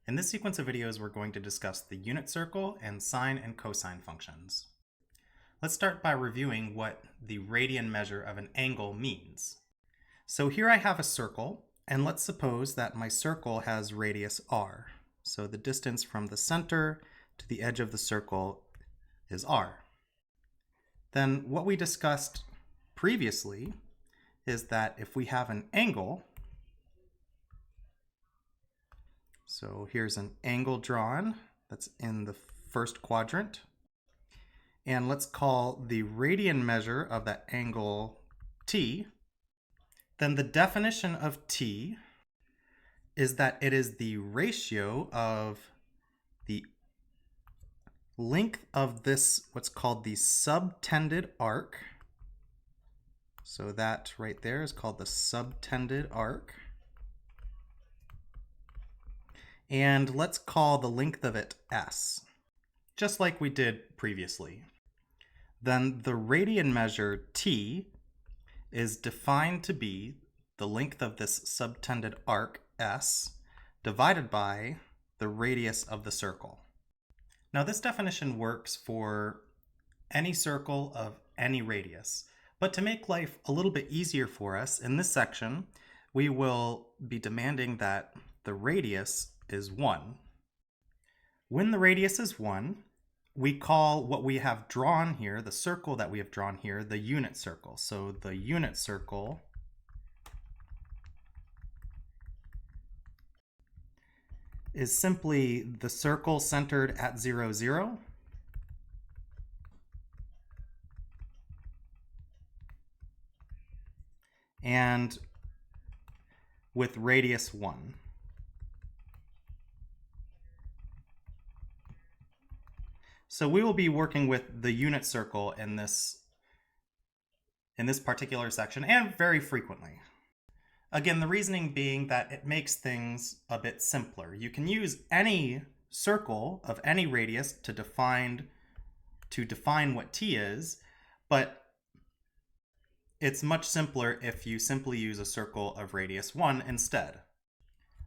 In this sequence of videos, we're going to discuss the unit circle and sine and cosine functions. Let's start by reviewing what the radian measure of an angle means. So here I have a circle, and let's suppose that my circle has radius r. So the distance from the center to the edge of the circle is r. Then what we discussed previously is that if we have an angle, so here's an angle drawn that's in the first quadrant, and let's call the radian measure of that angle t. Then the definition of t is that it is the ratio of the length of this, what's called the subtended arc. So that right there is called the subtended arc. And let's call the length of it s, just like we did previously. Then the radian measure t is defined to be the length of this subtended arc s divided by the radius of the circle. Now this definition works for any circle of any radius, but to make life a little bit easier for us, in this section we will be demanding that the radius is 1. When the radius is 1, we call what we have drawn here, the circle that we have drawn here, the unit circle. So the unit circle is simply the circle centered at 0, 0. And with radius 1. So we will be working with the unit circle in this particular section, and very frequently. Again, the reasoning being that it makes things a bit simpler. You can use any circle of any radius to define what t is, but it's much simpler if you simply use a circle of radius 1 instead.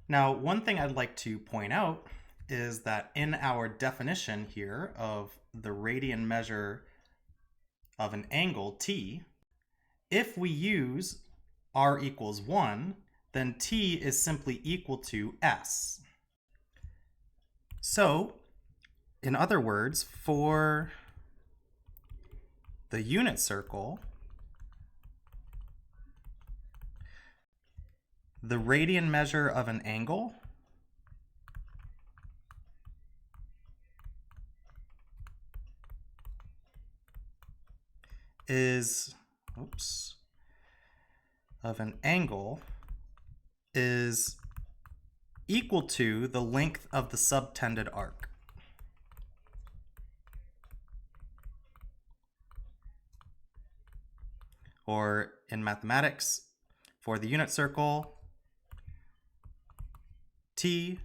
Now, one thing I'd like to point out is that in our definition here of the radian measure of an angle t, if we use r equals 1, then t is simply equal to s. So, in other words, for the unit circle, the radian measure of an angle is equal to the length of the subtended arc. Or in mathematics, for the unit circle, t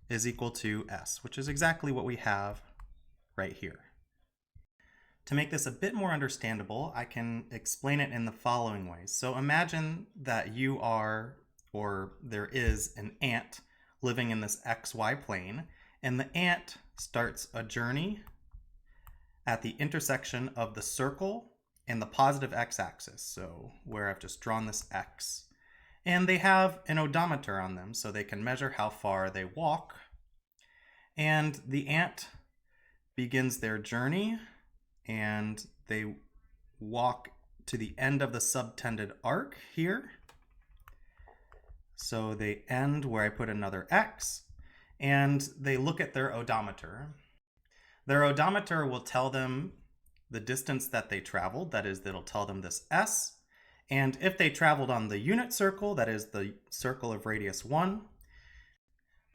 is equal to s, which is exactly what we have right here. To make this a bit more understandable, I can explain it in the following ways. So imagine that you are, or there is, an ant living in this xy plane, and the ant starts a journey at the intersection of the circle and the positive x-axis, so where I've just drawn this x. And they have an odometer on them, so they can measure how far they walk. And the ant begins their journey, and they walk to the end of the subtended arc here. So they end where I put another x, and they look at their odometer. Their odometer will tell them the distance that they traveled, that is, it'll tell them this s. And if they traveled on the unit circle, that is the circle of radius 1,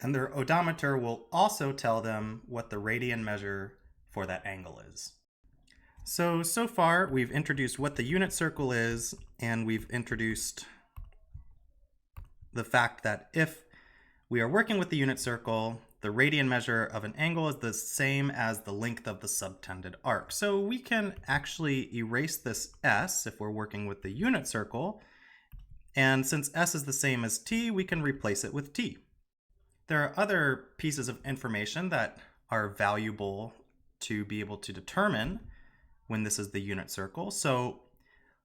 then their odometer will also tell them what the radian measure for that angle is. So far we've introduced what the unit circle is, and we've introduced the fact that if we are working with the unit circle, the radian measure of an angle is the same as the length of the subtended arc. So we can actually erase this s if we're working with the unit circle, and since s is the same as t, we can replace it with t. There are other pieces of information that are valuable to be able to determine when this is the unit circle. So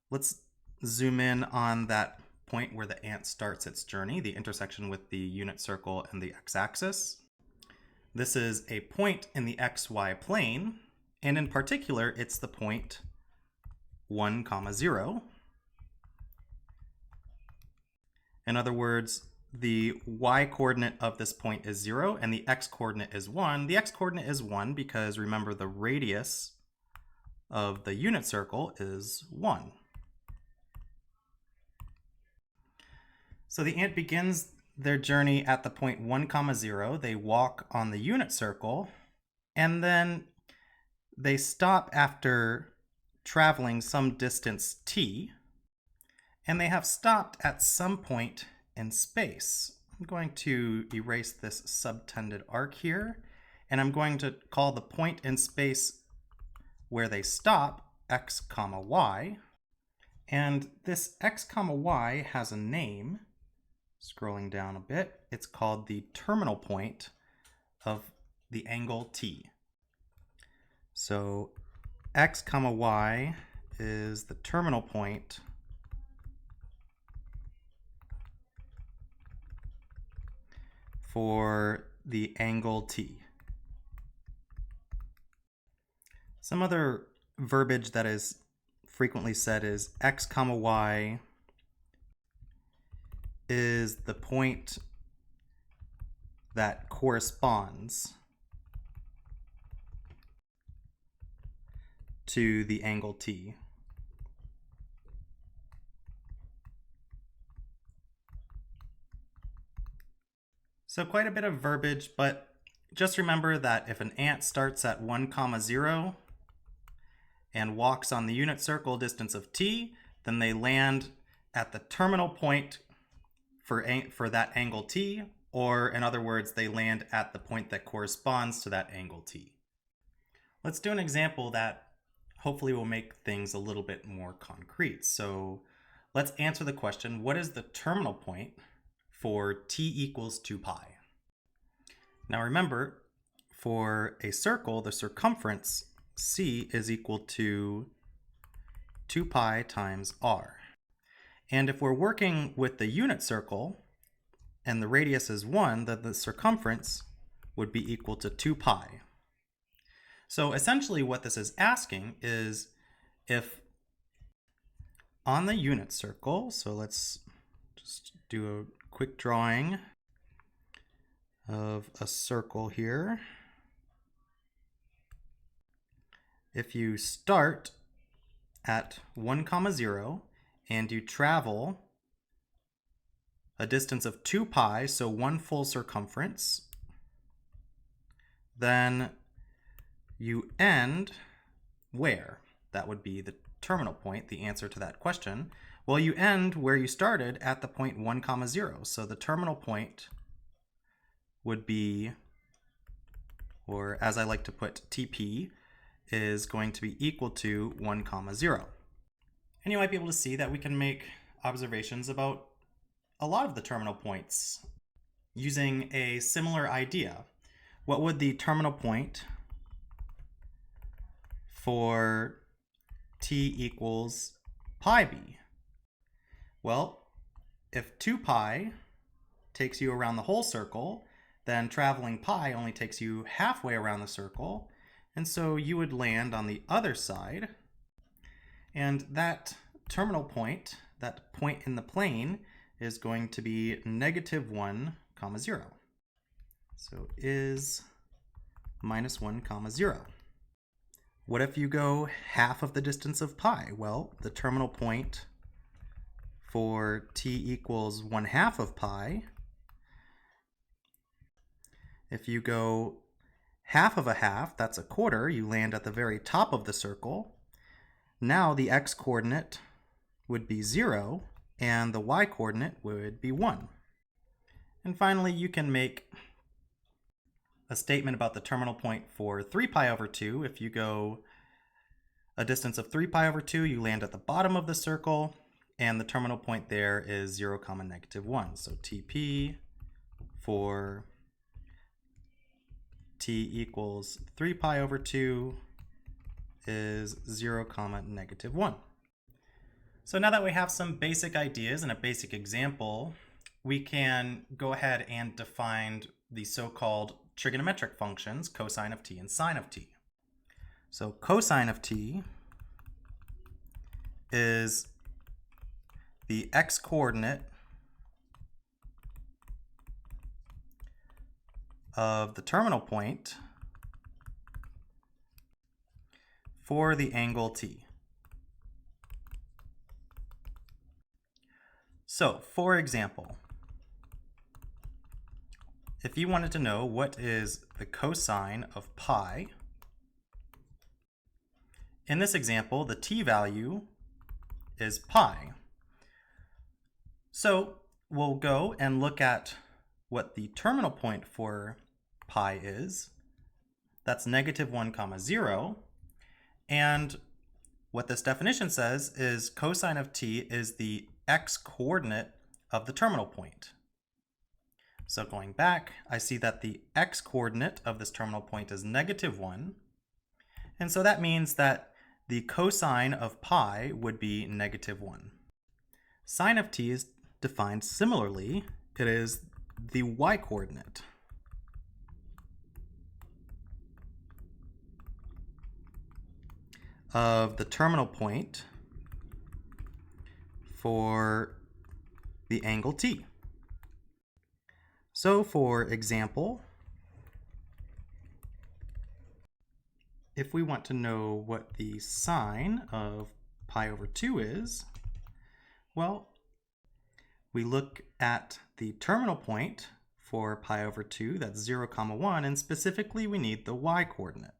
let's zoom in on that point where the ant starts its journey, the intersection with the unit circle and the x-axis. This is a point in the xy plane, and in particular, it's the point 1, 0. In other words, the y-coordinate of this point is 0 and the x-coordinate is 1. The x-coordinate is 1 because, remember, the radius of the unit circle is 1. So the ant begins their journey at the point 1, 0. They walk on the unit circle, and then they stop after traveling some distance t, and they have stopped at some point in space. I'm going to erase this subtended arc here, and I'm going to call the point in space where they stop x, y, and this x, y has a name. Scrolling down a bit, it's called the terminal point of the angle t. So x, y is the terminal point for the angle t. Some other verbiage that is frequently said is x, y is the point that corresponds to the angle t. So quite a bit of verbiage, but just remember that if an ant starts at 1, 0 and walks on the unit circle distance of t, then they land at the terminal point for that angle t, or in other words, they land at the point that corresponds to that angle t. Let's do an example that hopefully will make things a little bit more concrete. So let's answer the question, what is the terminal point for t equals 2 pi? Now remember, for a circle, the circumference c is equal to 2 pi times r. And if we're working with the unit circle and the radius is 1, then the circumference would be equal to 2 pi. So essentially what this is asking is if on the unit circle, so let's just do a quick drawing of a circle here. If you start at 1, 0 and you travel a distance of 2 pi, so 1 full circumference, then you end where? That would be the terminal point, the answer to that question. Well, you end where you started at the point 1, 0. So the terminal point would be, or as I like to put TP, is going to be equal to 1, 0. And you might be able to see that we can make observations about a lot of the terminal points using a similar idea. What would the terminal point for t equals pi be? Well, if 2 pi takes you around the whole circle, then traveling pi only takes you halfway around the circle, and so you would land on the other side. And that terminal point, that point in the plane, is going to be -1, 0. So is -1, 0. What if you go half of the distance of pi? Well, the terminal point for t equals 1/2 of pi, if you go half of a half, that's a quarter, you land at the very top of the circle. Now the x-coordinate would be 0 and the y-coordinate would be 1. And finally, you can make a statement about the terminal point for 3 pi over 2. If you go a distance of 3 pi over 2, you land at the bottom of the circle, and the terminal point there is 0, -1. So TP for t equals 3 pi over 2 is 0, negative 1. So now that we have some basic ideas and a basic example, we can go ahead and define the so-called trigonometric functions, cosine of t and sine of t. So cosine of t is the x-coordinate of the terminal point for the angle t. So, for example, if you wanted to know what is the cosine of pi, in this example, the t value is pi. So we'll go and look at what the terminal point for pi is. That's negative 1, 0. And what this definition says is cosine of t is the x-coordinate of the terminal point. So going back, I see that the x-coordinate of this terminal point is negative 1. And so that means that the cosine of pi would be negative 1. Sine of t is defined similarly. It is the y-coordinate. Of the terminal point for the angle t. So for example, if we want to know what the sine of pi over 2 is, well, we look at the terminal point for pi over 2, that's 0, 1, and specifically we need the y-coordinate.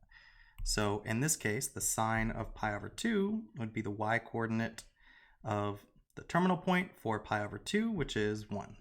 So in this case, the sine of pi over 2 would be the y-coordinate of the terminal point for pi over 2, which is 1.